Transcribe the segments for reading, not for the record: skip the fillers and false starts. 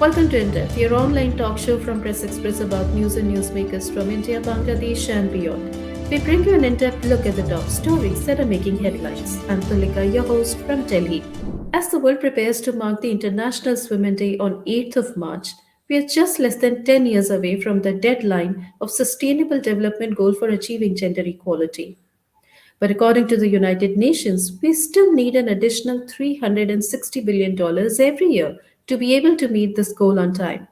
Welcome to In Depth, your online talk show from Press Express about news and newsmakers from India, Bangladesh, and beyond. We bring you an in depth look at the top stories that are making headlines. I'm Tulika, your host from Delhi. As the world prepares to mark the International Women's Day on 8th of March, we are just less than 10 years away from the deadline of Sustainable Development Goal for achieving gender equality. But according to the United Nations, we still need an additional $360 billion every year to be able to meet this goal on time.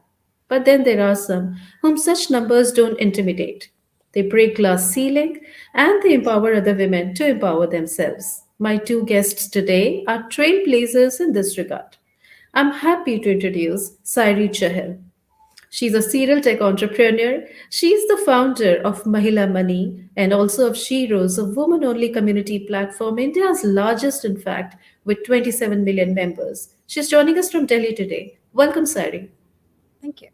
But then there are some whom such numbers don't intimidate. They break glass ceiling and they empower other women to empower themselves. My two guests today are trailblazers in this regard. I'm happy to introduce Sairee Chahal. She's a serial tech entrepreneur. She's the founder of Mahila Money and also of Sheroes, a woman only community platform, India's largest, in fact, with 27 million members. She's joining us from Delhi today. Welcome, Sari. Thank you.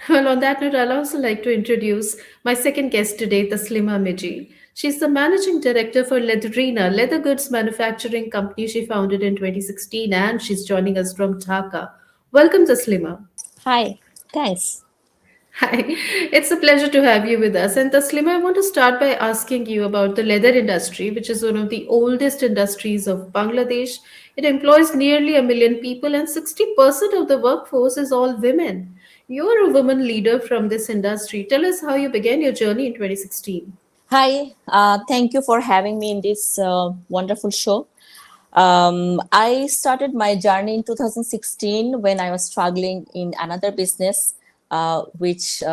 Well, on that note, I'll also like to introduce my second guest today, Taslima Miji. She's the managing director for Leatherinaz, leather goods manufacturing company she founded in 2016, and she's joining us from Dhaka. Welcome, Taslima. Hi, thanks. Hi, it's a pleasure to have you with us. And Taslima, I want to start by asking you about the leather industry, which is one of the oldest industries of Bangladesh. It employs nearly a million people, and 60% of the workforce is all women. You're a woman leader from this industry. Tell us how you began your journey in 2016. Hi, thank you for having me in this wonderful show. I started my journey in 2016 when I was struggling in another business, which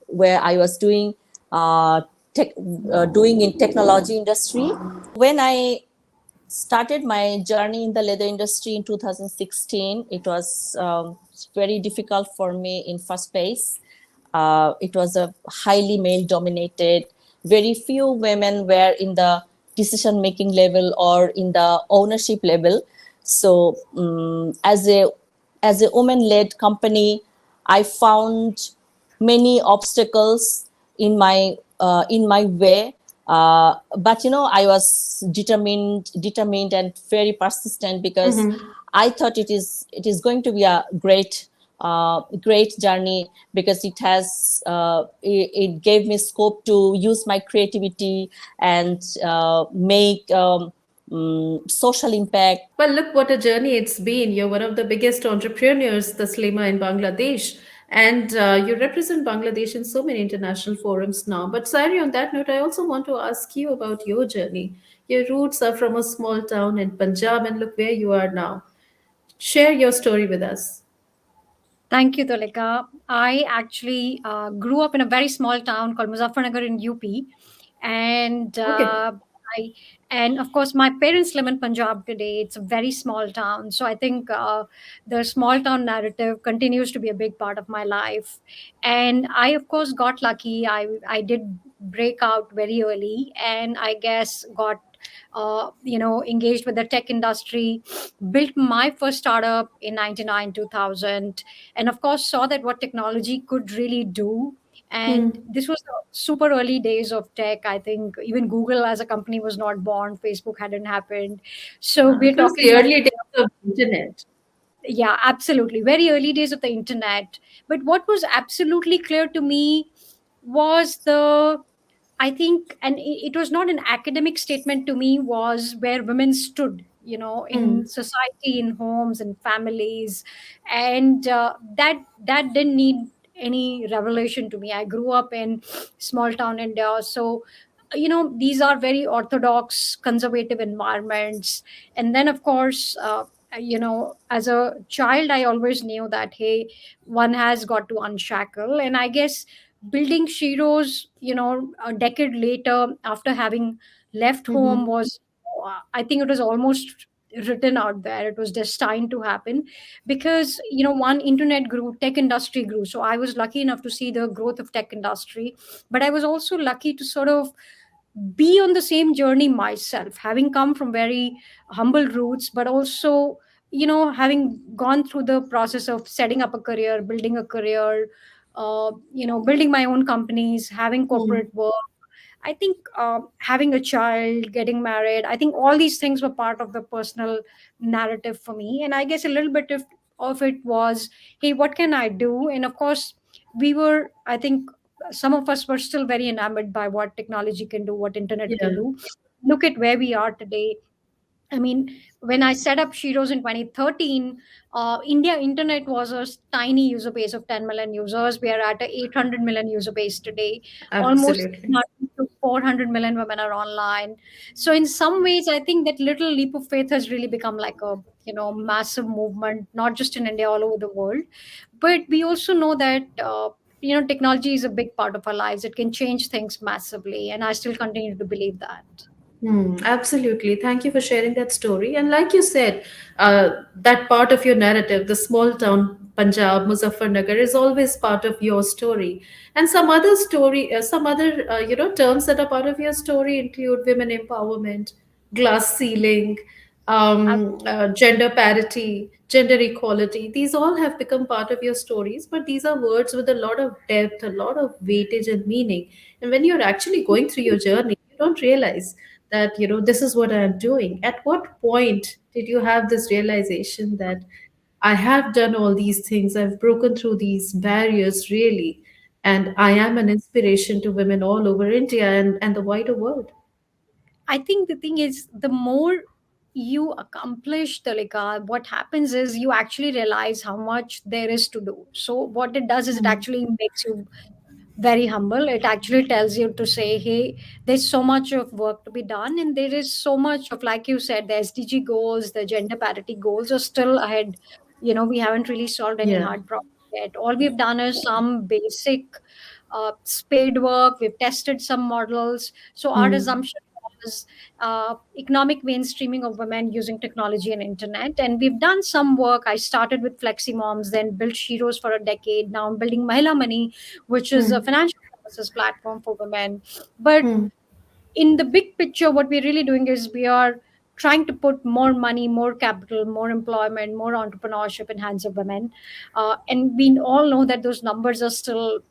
where I was doing in technology industry. When I started my journey in the leather industry in 2016, it was very difficult for me in first place. It was a highly male dominated. Very few women were in the decision making level or in the ownership level. So as a woman led company, I found many obstacles in my way. But I was determined and very persistent because Mm-hmm. I thought it is going to be a great journey because it gave me scope to use my creativity and make social impact. Well, look what a journey it's been. You're one of the biggest entrepreneurs, Taslima, in Bangladesh, and you represent Bangladesh in so many international forums now. But, Sari, on that note, I also want to ask you about your journey. Your roots are from a small town in Punjab, and look where you are now. Share your story with us. Thank you, Tolika. I actually grew up in a very small town called Muzaffarnagar in UP, and Okay. I and of course my parents live in Punjab today. It's a very small town, so I think the small town narrative continues to be a big part of my life. And I, of course, got lucky. I did break out very early, and I guess got engaged with the tech industry, built my first startup in 99 2000, and of course saw that what technology could really do. And Hmm. this was the super early days of tech. I think even Google as a company was not born, Facebook hadn't happened. So we're It was talking the of, early days of the internet. yeah, absolutely, very early days of the internet. But what was absolutely clear to me was the, I think, and it was not an academic statement to me, was where women stood, Hmm. in society, in homes and families. And that didn't need any revelation to me. I grew up in small town India. So, these are very orthodox, conservative environments. And then, of course, as a child, I always knew that, hey, one has got to unshackle. And I guess building Shiro's, a decade later after having left home Hmm. was, I think it was almost written out there. It was destined to happen because, one, internet grew, tech industry grew. So I was lucky enough to see the growth of tech industry, but I was also lucky to sort of be on the same journey myself, having come from very humble roots, but also, having gone through the process of setting up a career, building a career, building my own companies, having Hmm. corporate work. I think having a child, getting married, I think all these things were part of the personal narrative for me. And I guess a little bit of it was, hey, what can I do? And of course, we were, I think, some of us were still very enamored by what technology can do, what internet Yeah, can do. Look at where we are today. I mean, when I set up Sheroes in 2013, India internet was a tiny user base of 10 million users. We are at a 800 million user base today. Almost absolutely. 300 to 400 million women are online. So in some ways, I think that little leap of faith has really become like a, massive movement, not just in India, all over the world. But we also know that, technology is a big part of our lives. It can change things massively. And I still continue to believe that. Absolutely. Thank you for sharing that story. And like you said, that part of your narrative, the small town Punjab, Muzaffarnagar, is always part of your story. And some other terms that are part of your story include women empowerment, glass ceiling, gender parity, gender equality. These all have become part of your stories, but these are words with a lot of depth, a lot of weightage and meaning. And when you're actually going through your journey, you don't realize that this is what I'm doing. At what point did you have this realization that I have done all these things, I've broken through these barriers really, and I am an inspiration to women all over India and the wider world? I think the thing is, the more you accomplish, Talika, what happens is you actually realize how much there is to do. So what it does is it Hmm. actually makes you very humble. It actually tells you to say, hey, there's so much of work to be done, and there is so much of, like you said, the SDG goals, the gender parity goals are still ahead. We haven't really solved any Yeah. hard problems yet. All we've done is some basic spade work. We've tested some models. So our Hmm. assumption was economic mainstreaming of women using technology and internet. And we've done some work. I started with Flexi Moms, then built Sheroes for a decade. Now I'm building Mahila Money, which is a Hmm. financial services platform for women. But Hmm. in the big picture, what we're really doing is we are trying to put more money, more capital, more employment, more entrepreneurship in hands of women. And we all know that those numbers are still,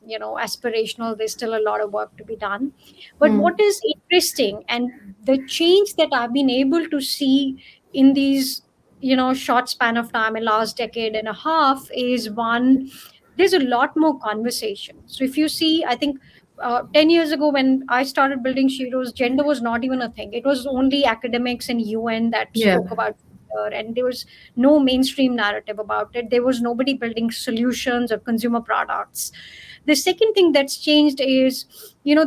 aspirational. There's still a lot of work to be done. But Hmm. what is interesting, and the change that I've been able to see in these, short span of time, in last decade and a half, is one, there's a lot more conversation. So if you see, I think 10 years ago when I started building Sheroes, gender was not even a thing. It was only academics and UN that Yeah. spoke about gender, and there was no mainstream narrative about it. There was nobody building solutions or consumer products. The second thing that's changed is,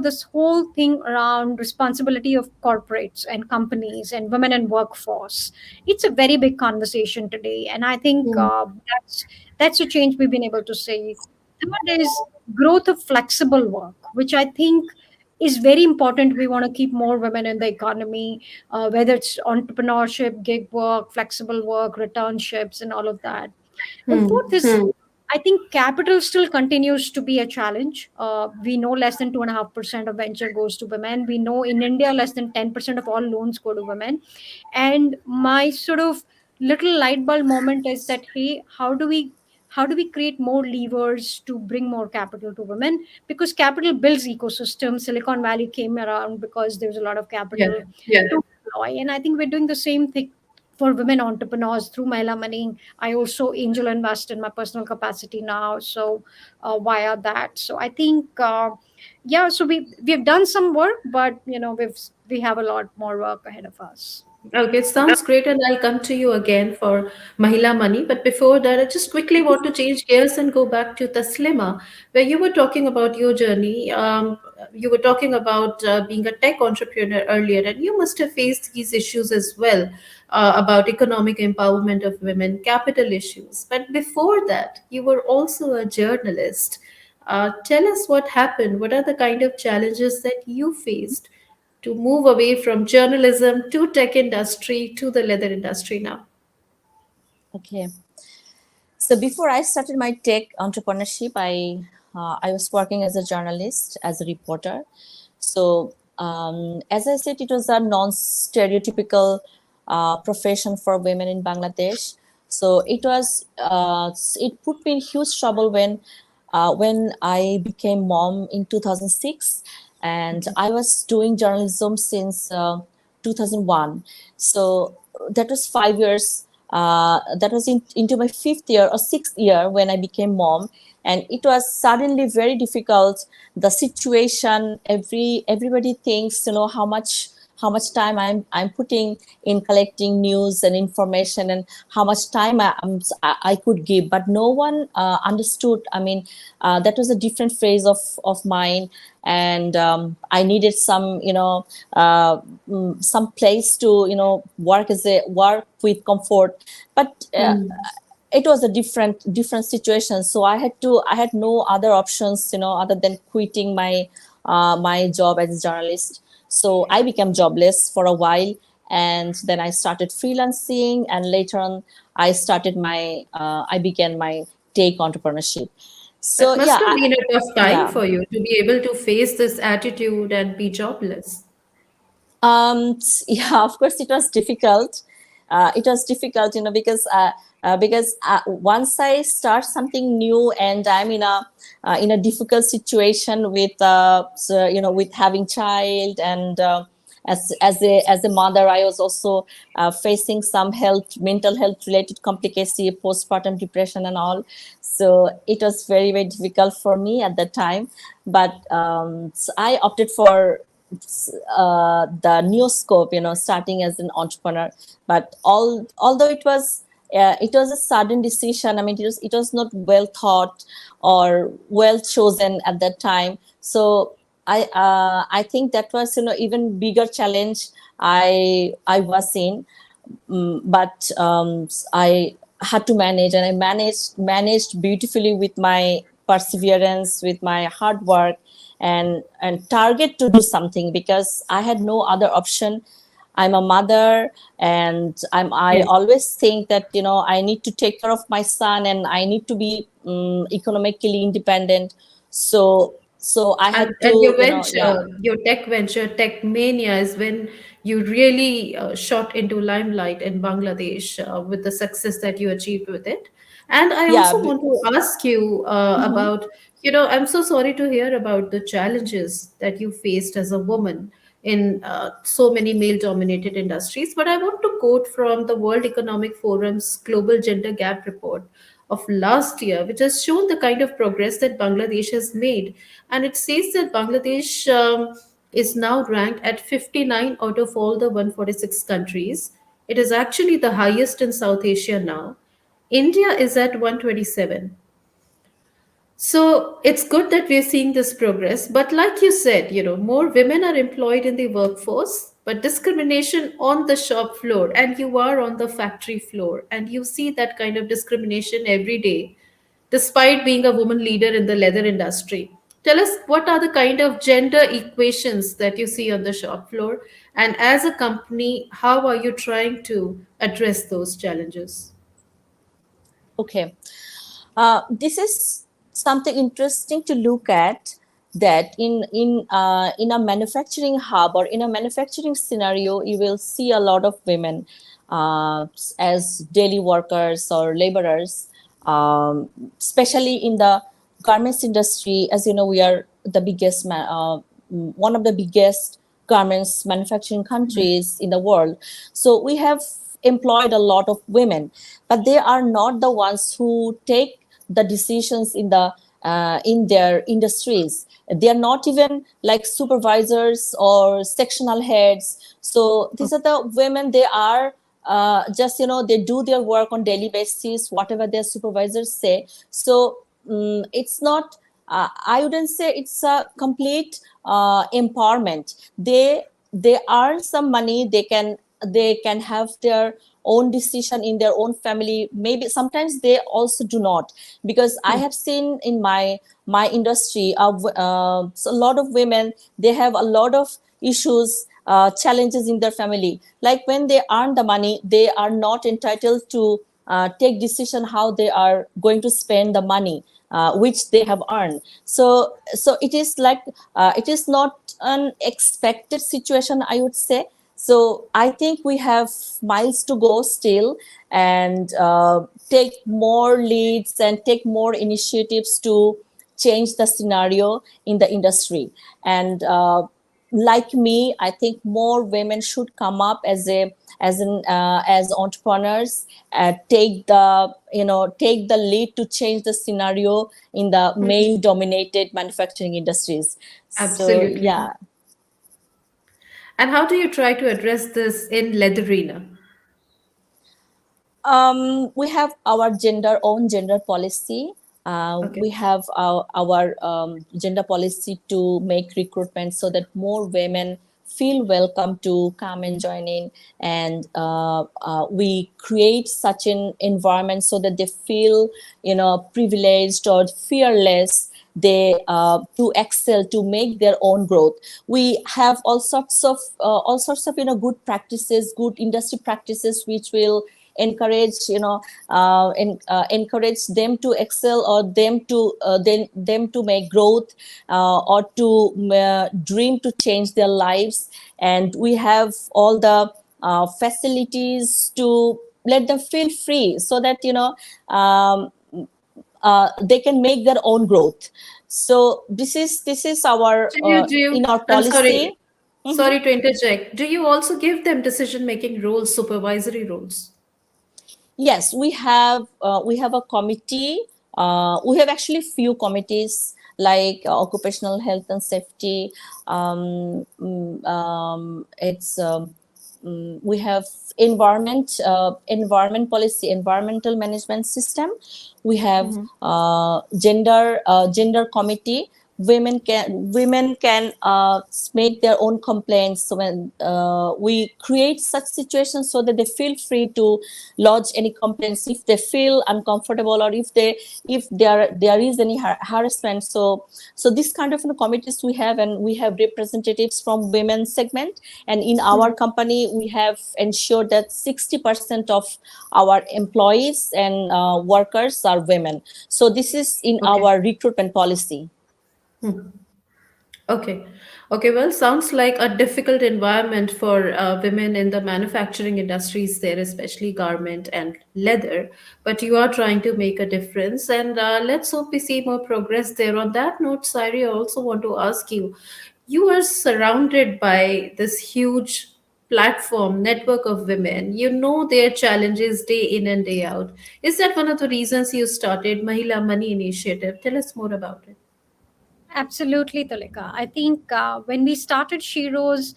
this whole thing around responsibility of corporates and companies and women in workforce. It's a very big conversation today, and I think Hmm. that's a change we've been able to see. Third is growth of flexible work, which I think is very important. We want to keep more women in the economy, whether it's entrepreneurship, gig work, flexible work, returnships, and all of that. And Hmm. fourth is, I think capital still continues to be a challenge. We know less than 2.5% of venture goes to women. We know in India, less than 10% of all loans go to women. And my sort of little light bulb moment is that, hey, how do we create more levers to bring more capital to women? Because capital builds ecosystem. Silicon Valley came around because there was a lot of Yeah. capital to deploy, and I think we're doing the same thing for women entrepreneurs through Mahila Money. I also angel invest in my personal capacity now, so via that. So I think, yeah. So we've done some work, but we have a lot more work ahead of us. Okay, it sounds great, and I'll come to you again for Mahila Money. But before that, I just quickly want to change gears and go back to Taslima, where you were talking about your journey. You were talking about being a tech entrepreneur earlier, and you must have faced these issues as well about economic empowerment of women, capital issues. But before that, you were also a journalist. Tell us what happened. What are the kind of challenges that you faced to move away from journalism to tech industry to the leather industry now? Okay. So before I started my tech entrepreneurship, I was working as a journalist, as a reporter. So as I said, it was a non-stereotypical profession for women in Bangladesh. So it put me in huge trouble when I became mom in 2006, and I was doing journalism since 2001. So that was 5 years That was into my 5th year or 6th year when I became mom, and it was suddenly very difficult. The situation, everybody thinks, how much time I'm putting in collecting news and information, and how much time I could give, but no one understood. I mean, that was a different phase of mine, and I needed some, some place to, work with comfort, but. It was a different situation, so I had no other options, other than quitting my job as a journalist. So I became jobless for a while, and then I started freelancing, and later on I began my take entrepreneurship. That So must yeah, have been a tough time yeah. for you to be able to face this attitude and be jobless. Yeah, of course, it was difficult. It was difficult, because once I start something new, and I'm in a difficult situation with with having child, and as a mother, I was also facing some mental health related complications, postpartum depression, and all. So it was very, very difficult for me at that time. But so I opted for the new scope, starting as an entrepreneur. But although it was a sudden decision. I mean, it was not well thought or well chosen at that time. So I think that was, even bigger challenge I was in. But I had to manage, and I managed beautifully with my perseverance, with my hard work, and target to do something, because I had no other option. I'm a mother, and I Yes. always think that, I need to take care of my son, and I need to be economically independent. So I had And to, your yeah. venture, your tech venture, Tech Mania, is when you really shot into limelight in Bangladesh with the success that you achieved with it. And I Yeah. also want to ask you Mhm. about, I'm so sorry to hear about the challenges that you faced as a woman in so many male-dominated industries. But I want to quote from the World Economic Forum's Global Gender Gap Report of last year, which has shown the kind of progress that Bangladesh has made. And it says that Bangladesh is now ranked at 59 out of all the 146 countries. It is actually the highest in South Asia now. India is at 127. So it's good that we're seeing this progress. But like you said, more women are employed in the workforce, but discrimination on the shop floor, and you are on the factory floor, and you see that kind of discrimination every day, despite being a woman leader in the leather industry. Tell us, what are the kind of gender equations that you see on the shop floor? And as a company, how are you trying to address those challenges? Okay. This is something interesting to look at, that in a manufacturing hub or in a manufacturing scenario, you will see a lot of women as daily workers or laborers, especially in the garments industry. As you know, we are the one of the biggest garments manufacturing countries in the world. So we have employed a lot of women, but they are not the ones who take the decisions in their industries. They are not even like supervisors or sectional heads. So these are the women. They are just, they do their work on daily basis, whatever their supervisors say. So it's not, I wouldn't say it's a complete empowerment. They earn some money. They can have their own decision in their own family. Maybe sometimes they also do not, because I have seen in my industry so a lot of women, they have a lot of issues, challenges in their family. Like when they earn the money, they are not entitled to take decision how they are going to spend the money which they have earned. So it is like, it is not an expected situation, I would say. So I think we have miles to go still, and take more leads and take more initiatives to change the scenario in the industry. And like me, I think more women should come up as entrepreneurs, take the lead to change the scenario in the male dominated manufacturing industries. So Absolutely. yeah. And how do you try to address this in Leatherina? We have our own gender policy. Okay. We have our gender policy to make recruitment so that more women feel welcome to come and join in, and we create such an environment so that they feel, privileged or fearless, they to excel, to make their own growth. We have all sorts of good practices, good industry practices, which will encourage encourage them to excel, or them to make growth, or to dream to change their lives. And we have all the facilities to let them feel free, so that they can make their own growth. So this is our in our I'm policy. sorry, Mhm. sorry to interject. Do you also give them decision-making roles, supervisory roles? Yes, we have a committee. We have actually few committees, like occupational health and safety. It's We have environment policy, environmental management system. We have gender committee. Women can make their own complaints. So when we create such situations, so that they feel free to lodge any complaints if they feel uncomfortable, or if there is any harassment. So this kind of committees we have, and we have representatives from women segment. And in our company, we have ensured that 60% of our employees and workers are women. So this is in Okay. our recruitment policy. Okay. Okay. Well, sounds like a difficult environment for women in the manufacturing industries there, especially garment and leather. But you are trying to make a difference, and let's hope we see more progress there. On that note, Sairee, I also want to ask you, you are surrounded by this huge platform network of women. You know their challenges day in and day out. Is that one of the reasons you started Mahila Money Initiative? Tell us more about it. Absolutely, Talika. I think when we started Sheroes,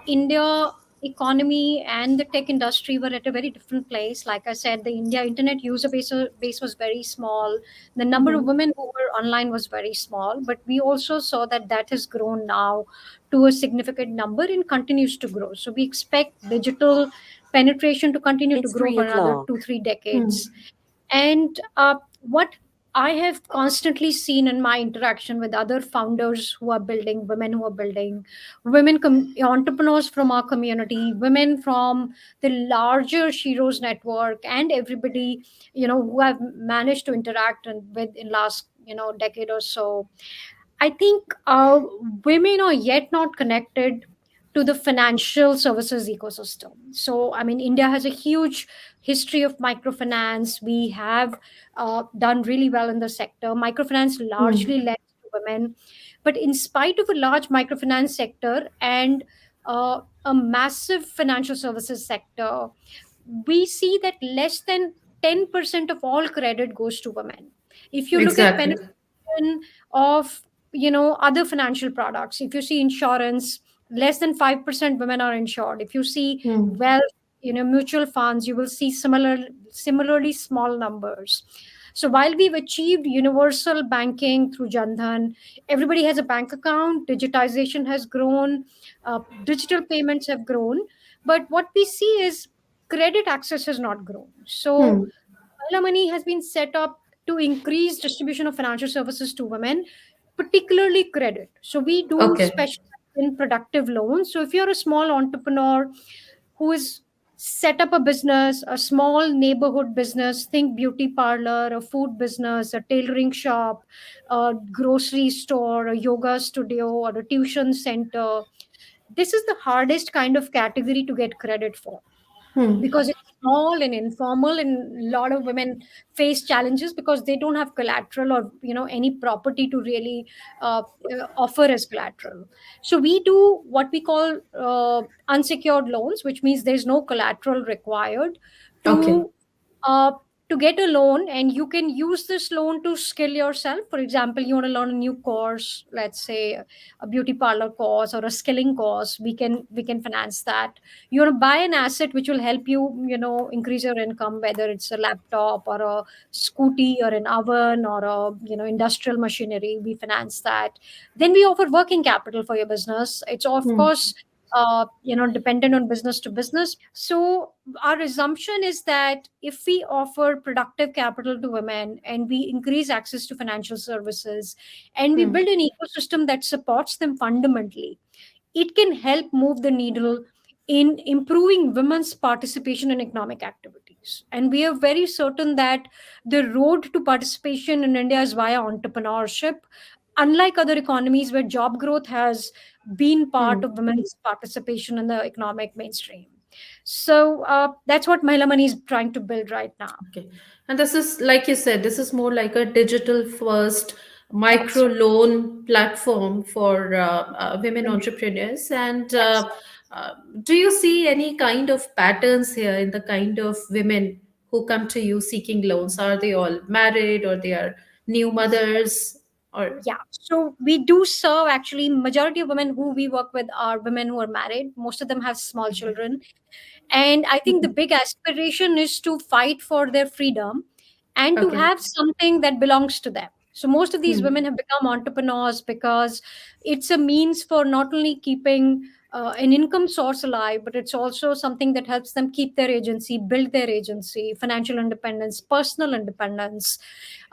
India economy and the tech industry were at a very different place. Like I said, the India internet base was very small. The number of women who were online was very small. But we also saw that that has grown now to a significant number and continues to grow. So we expect digital penetration to continue to It's grow three for another o'clock. 2 3 Hmm. decades. And what I have constantly seen in my interaction with other founders who are building, women who are building, entrepreneurs from our community, women from the larger Sheroes network, and everybody, who have managed to interact with in last, decade or so. I think women are yet not connected to the financial services ecosystem. So, I mean, India has a huge history of microfinance. We have done really well in the sector. Microfinance largely Hmm. led to women. But in spite of a large microfinance sector and a massive financial services sector, we see that less than 10% of all credit goes to women. If you look at Exactly. penetration of other financial products, if you see insurance, less than 5% women are insured. If you see Hmm. wealth, mutual funds, you will see similarly small numbers. So while we've achieved universal banking through Jandhan, everybody has a bank account, digitization has grown, digital payments have grown, but what we see is credit access has not grown. So Hmm. Mahila Money has been set up to increase distribution of financial services to women, particularly credit. So we do Okay. specialize in productive loans. So if you're a small entrepreneur who is set up a business, a small neighborhood business, think beauty parlor, a food business, a tailoring shop, a grocery store, a yoga studio, or a tuition center, this is the hardest kind of category to get credit for. Hmm. because it's small and informal, and a lot of women face challenges because they don't have collateral or any property to really offer as collateral. So we do what we call unsecured loans, which means there's no collateral required Okay. to uh, to get a loan, and you can use this loan to skill yourself. For example, you want to learn a new course, let's say a beauty parlor course or a skilling course, we can finance that. You want to buy an asset which will help you, increase your income, whether it's a laptop or a scooty or an oven or a industrial machinery, we finance that. Then we offer working capital for your business. It's of Hmm. course dependent on business to business. So our assumption is that if we offer productive capital to women and we increase access to financial services and we Hmm. build an ecosystem that supports them fundamentally, it can help move the needle in improving women's participation in economic activities. And we are very certain that the road to participation in India is via entrepreneurship, unlike other economies where job growth has been part Hmm. of women's participation in the economic mainstream. So that's what Mahila Money is trying to build right now. Okay. And this is, like you said, this is more like a digital first micro That's loan platform for women right. entrepreneurs. And Yes. uh, do you see any kind of patterns here in the kind of women who come to you seeking loans? Are they all married, or they are new mothers, or? Yeah, so we do serve, actually majority of women who we work with are women who are married. Most of them have small children, and I think the Mhm. big aspiration is to fight for their freedom and to Okay. have something that belongs to them. So most of these Hmm. women have become entrepreneurs because it's a means for not only keeping an income source alive, but it's also something that helps them keep their agency, build their agency, financial independence, personal independence.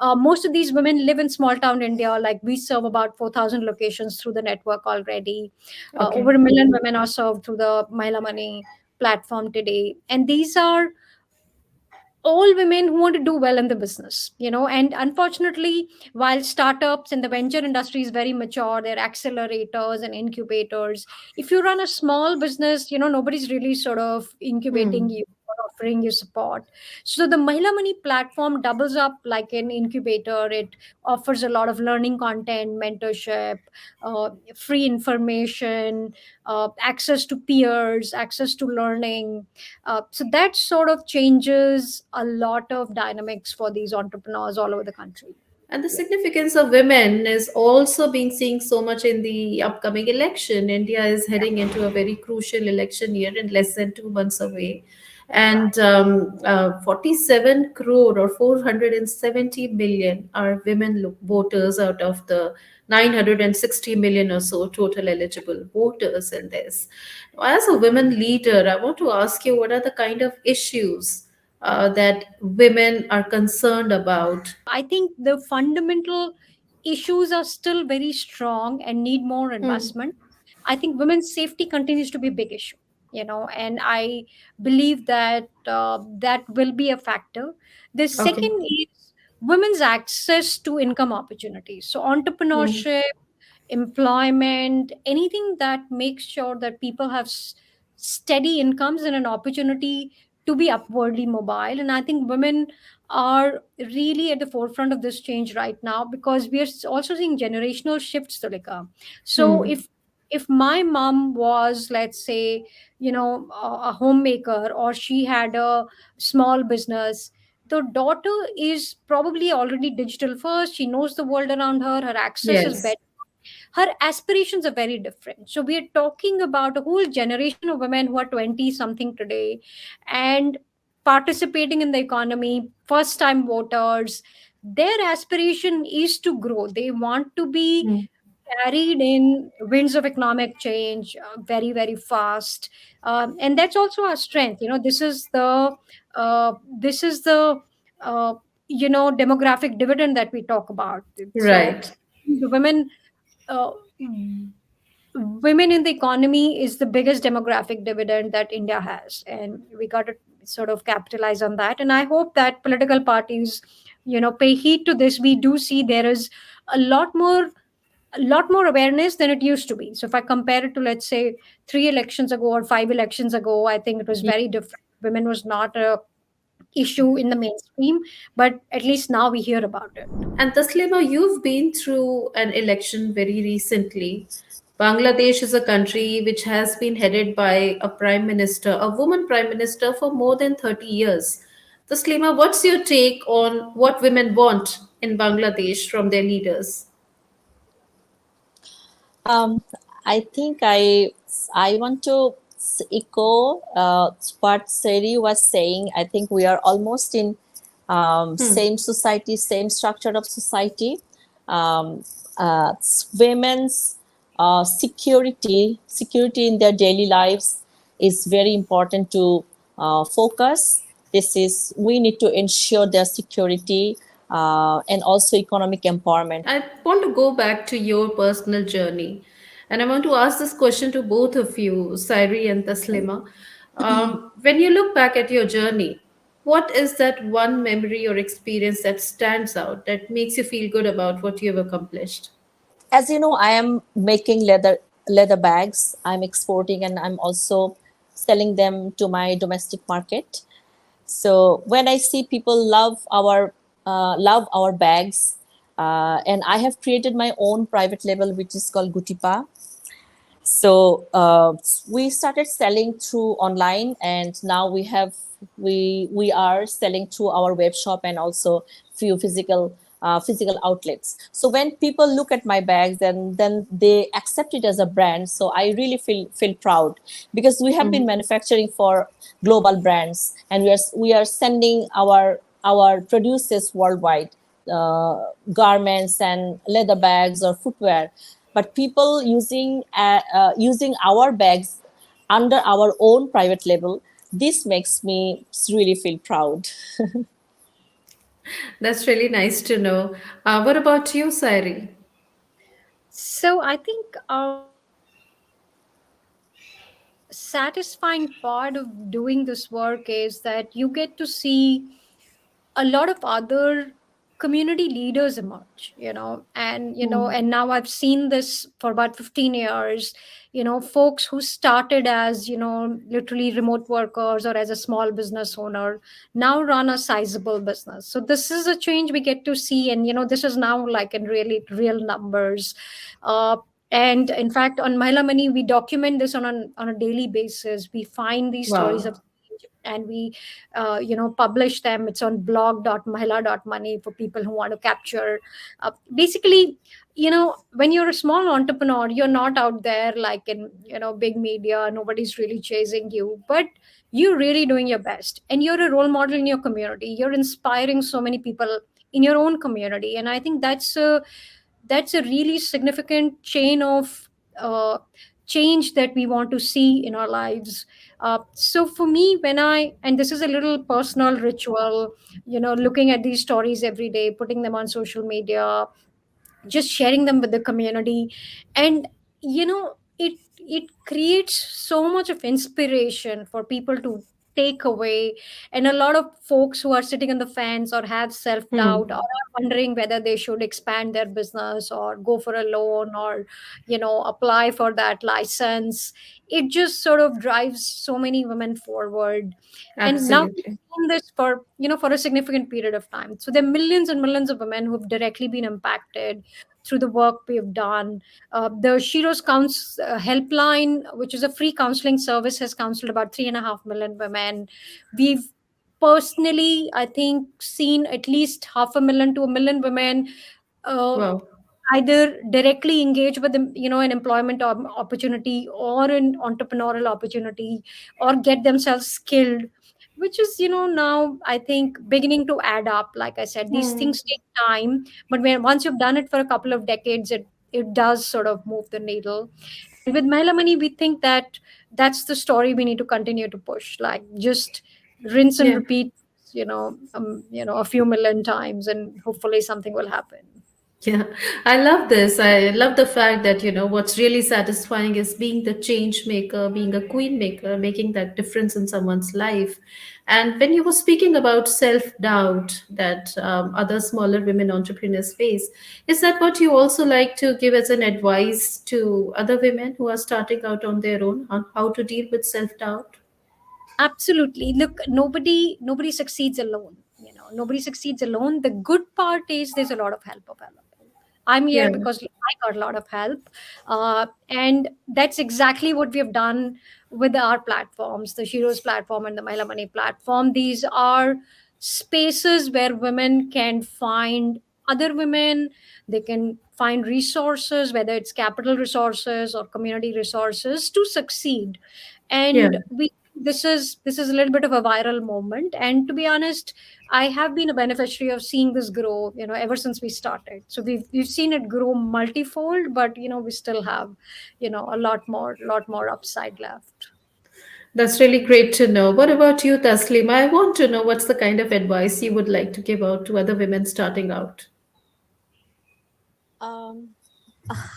Most of these women live in small town India. Like we serve about 4,000 locations through the network already. Over Okay. a million women are served through the Mahila Money platform today. And these are all women who want to do well in the business, and unfortunately, while startups and the venture industry is very mature, they're accelerators and incubators. If you run a small business, nobody's really sort of incubating Hmm. you or offering you support. So the Mahila Money platform doubles up like an incubator. It offers a lot of learning content, mentorship, free information, access to peers, access to learning. So that sort of changes a lot of dynamics for these entrepreneurs all over the country. And the Yeah. significance of women is also being seen so much in the upcoming election. India is heading into a very crucial election year in less than 2 months away. And 47 crore or 470 million are women voters out of the 960 million or so total eligible voters in this. As a women leader, I want to ask you, what are the kind of issues that women are concerned about? I think the fundamental issues are still very strong and need more Hmm. investment. I think women's safety continues to be a big issue, and I believe that that will be a factor. The Okay. second is women's access to income opportunities. So Hmm. entrepreneurship, employment, anything that makes sure that people have steady incomes and an opportunity to be upwardly mobile. And I think women are really at the forefront of this change right now because we are also seeing generational shifts, Tulika. So Hmm. if my mom was, let's say, a homemaker, or she had a small business, the daughter is probably already digital first. She knows the world around her. Her access is Yes. better. Her aspirations are very different. So we are talking about a whole generation of women who are 20 something today and participating in the economy, first time voters. Their aspiration is to grow. They want to be Hmm. carried in winds of economic change very, very fast. And that's also our strength. This is the uh, demographic dividend that we talk about. So Right. the uh, women in the economy is the biggest demographic dividend that India has, and we got to sort of capitalize on that. And I hope that political parties, pay heed to this. We do see there is a lot more a lot more awareness than it used to be. So if I compare it to, let's say, 3 elections ago or 5 elections ago, I think it was Ye- very different. women was not a issue in the mainstream, but at least now we hear about it. And Taslima, you've been through an election very recently. Bangladesh is a country which has been headed by a prime minister, a woman prime minister, for more than 30 years. Taslima, what's your take on what women want in Bangladesh from their leaders? Um, I think I want to echo what Sairee was saying. I think we are almost in same society, same structure of society. Um, Women's security in their daily lives is very important to focus. This is we need to ensure their security and also economic empowerment. I want to go back to your personal journey. And I want to ask this question to both of you, Sairee and Taslima. When you look back at your journey, what is that one memory or experience that stands out, that makes you feel good about what you have accomplished? As you know, I am making leather bags. I'm exporting and I'm also selling them to my domestic market. So when I see people love our bags, and I have created my own private label, which is called Gutipa. So we started selling through online, and now we are selling through our web shop and also few physical outlets. So when people look at my bags, then they accept it as a brand. So I really feel proud, because we have been manufacturing for global brands, and we are sending our produces worldwide, garments and leather bags or footwear. But people using our bags under our own private label, this makes me really feel proud. That's really nice to know. What about you, Sairi? So I think satisfying part of doing this work is that you get to see a lot of other community leaders emerge, and and now I've seen this for about 15 years. Folks who started as literally remote workers or as a small business owner now run a sizable business. So this is a change we get to see, and this is now like in really real numbers. And in fact, on Mahila Money, we document this on a daily basis. We find these stories of Wow. change, and we publish them. It's on blog.mahila.money for people who want to capture. Basically, when you're a small entrepreneur, you're not out there like in big media. Nobody's really chasing you, but you're really doing your best, and you're a role model in your community. You're inspiring so many people in your own community, and I think that's a really significant chain of change that we want to see in our lives. So for me, and this is a little personal ritual, looking at these stories every day, putting them on social media, just sharing them with the community, and it creates so much of inspiration for people to take away. And a lot of folks who are sitting on the fence or have self doubt or are wondering whether they should expand their business or go for a loan or apply for that license, it just sort of drives so many women forward. And now we've Absolutely. seen this for for a significant period of time. So there are millions and millions of women who've directly been impacted through the work we've done. The Sheroes helpline, which is a free counseling service, has counseled about 3.5 million women. We've personally, I think, seen at least 500,000 to 1 million women uh, Wow. either directly engage with an employment opportunity or an entrepreneurial opportunity, or get themselves skilled, which is now I think beginning to add up. Like I said, these things take time, but once you've done it for a couple of decades, it does sort of move the needle. And with Mahila Money, we think that that's the story we need to continue to push, like just rinse and Yeah. repeat, a few million times, and hopefully something will happen. Yeah, I love this. I love the fact that, what's really satisfying is being the change maker, being a queen maker, making that difference in someone's life. And when you were speaking about self doubt that other smaller women entrepreneurs face, is that what you also like to give as an advice to other women who are starting out on their own on how to deal with self doubt? Absolutely. Look, nobody succeeds alone. You know, nobody succeeds alone. The good part is there's a lot of help available. I'm here Yeah. because I got a lot of help, and that's exactly what we have done with our platforms, the Sheroes platform and the Mahila Money platform. These are spaces where women can find other women. They can find resources, whether it's capital resources or community resources, to succeed. Yeah. And we this is a little bit of a viral moment, and to be honest, I have been a beneficiary of seeing this grow, ever since we started. So we've seen it grow multifold, but we still have, a lot more upside left. That's really great to know. What about you, Taslima? I want to know what's the kind of advice you would like to give out to other women starting out. Um,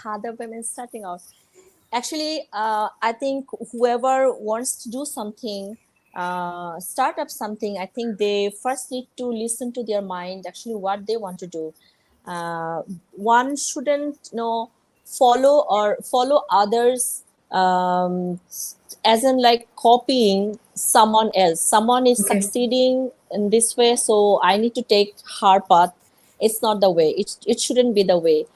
other women starting out. Actually, I think whoever wants to do something, start up something, I think they first need to listen to their mind, actually what they want to do. uh, One shouldn't follow others, as in like copying someone else. Someone is Okay. succeeding in this way, so I need to take her path. It's not the way. It shouldn't be the way.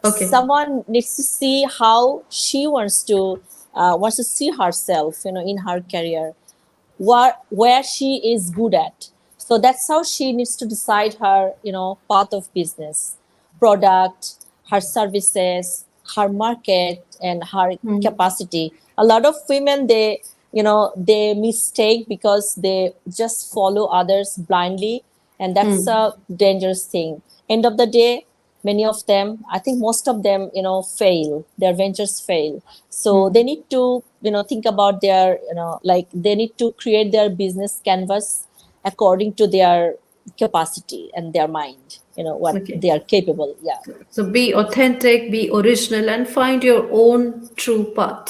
Okay. Someone needs to see how she wants to see herself, in her career, where she is good at. So that's how she needs to decide her, path of business, product, her services, her market, and her Hmm. capacity. A lot of women, they mistake because they just follow others blindly, and that's Hmm. a dangerous thing. End of the day, many of them, I think most of them, fail, their ventures fail. So Hmm. they need to, think about their, like they need to create their business canvas according to their capacity and their mind, what Okay. they are capable. Yeah. So be authentic, be original, and find your own true path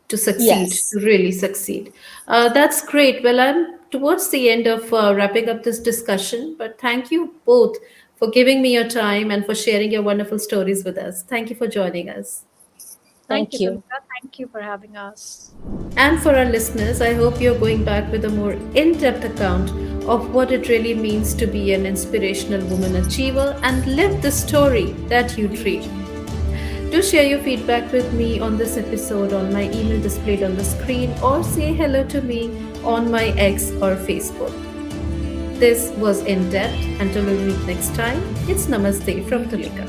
to succeed, Yes. to really succeed. That's great. Well, I'm towards the end of wrapping up this discussion, but thank you both for giving me your time and for sharing your wonderful stories with us. Thank you for joining us. Thank you, Thank you. Tulika. Thank you for having us. And for our listeners, I hope you're going back with a more in depth account of what it really means to be an inspirational woman achiever and live the story that you dream. Do share your feedback with me on this episode on my email displayed on the screen or say hello to me on my X or Facebook. This was In Depth. Until we meet next time, it's Namaste from Tulika.